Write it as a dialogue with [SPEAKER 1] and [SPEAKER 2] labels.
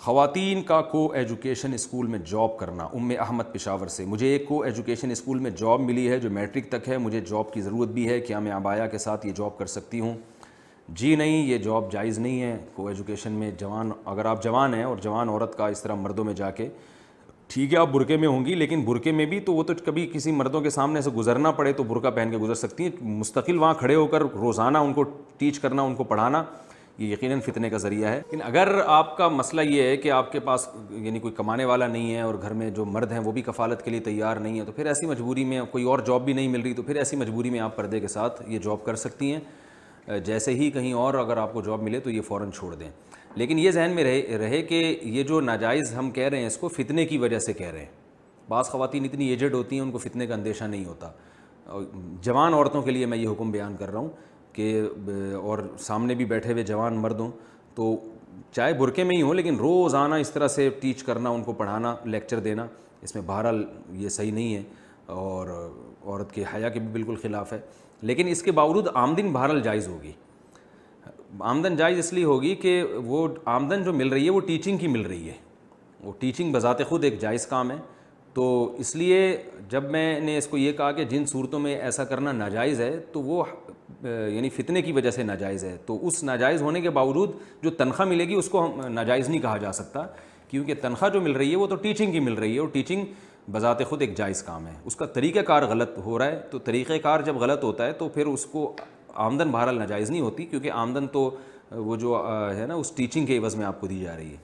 [SPEAKER 1] خواتین کا کو ایجوکیشن اسکول میں جاب کرنا. ام احمد پشاور سے. مجھے ایک کو ایجوکیشن اسکول میں جاب ملی ہے جو میٹرک تک ہے. مجھے جاب کی ضرورت بھی ہے. کیا میں عبایا کے ساتھ یہ جاب کر سکتی ہوں؟ جی نہیں, یہ جاب جائز نہیں ہے. کو ایجوکیشن میں اگر آپ جوان ہیں اور جوان عورت کا اس طرح مردوں میں جا کے, ٹھیک ہے آپ برقعے میں ہوں گی, لیکن برقعے میں بھی تو وہ تو کبھی کسی مردوں کے سامنے سے گزرنا پڑے تو برقعہ پہن کے گزر سکتی ہیں. مستقل وہاں کھڑے ہو کر روزانہ ان کو ٹیچ کرنا, ان کو پڑھانا, یہ یقیناً فتنے کا ذریعہ ہے. لیکن اگر آپ کا مسئلہ یہ ہے کہ آپ کے پاس یعنی کوئی کمانے والا نہیں ہے اور گھر میں جو مرد ہیں وہ بھی کفالت کے لیے تیار نہیں ہے, تو پھر ایسی مجبوری میں کوئی اور جاب بھی نہیں مل رہی, تو پھر ایسی مجبوری میں آپ پردے کے ساتھ یہ جاب کر سکتی ہیں. جیسے ہی کہیں اور اگر آپ کو جاب ملے تو یہ فوراً چھوڑ دیں. لیکن یہ ذہن میں رہے کہ یہ جو ناجائز ہم کہہ رہے ہیں اس کو فتنے کی وجہ سے کہہ رہے ہیں. بعض خواتین اتنی ایجڈ ہوتی ہیں ان کو فتنے کا اندیشہ نہیں ہوتا. جوان عورتوں کے لیے میں یہ حکم بیان کر رہا ہوں کہ اور سامنے بھی بیٹھے ہوئے جوان مرد ہوں تو چاہے برقعے میں ہی ہوں لیکن روزانہ اس طرح سے ٹیچ کرنا, ان کو پڑھانا, لیکچر دینا, اس میں بہرحال یہ صحیح نہیں ہے اور عورت کے حیا کے بھی بالکل خلاف ہے. لیکن اس کے باوجود آمدن بہرحال جائز ہوگی. آمدن جائز اس لیے ہوگی کہ وہ آمدن جو مل رہی ہے وہ ٹیچنگ کی مل رہی ہے. وہ ٹیچنگ بذات خود ایک جائز کام ہے. تو اس لیے جب میں نے اس کو یہ کہا کہ جن صورتوں میں ایسا کرنا ناجائز ہے تو وہ یعنی فتنے کی وجہ سے ناجائز ہے, تو اس ناجائز ہونے کے باوجود جو تنخواہ ملے گی اس کو ناجائز نہیں کہا جا سکتا, کیونکہ تنخواہ جو مل رہی ہے وہ تو ٹیچنگ کی مل رہی ہے, اور ٹیچنگ بذات خود ایک جائز کام ہے. اس کا طریقہ کار غلط ہو رہا ہے, تو طریقہ کار جب غلط ہوتا ہے تو پھر اس کو آمدن بہرحال ناجائز نہیں ہوتی, کیونکہ آمدن تو وہ جو ہے نا اس ٹیچنگ کے عوض میں آپ کو دی جا رہی ہے.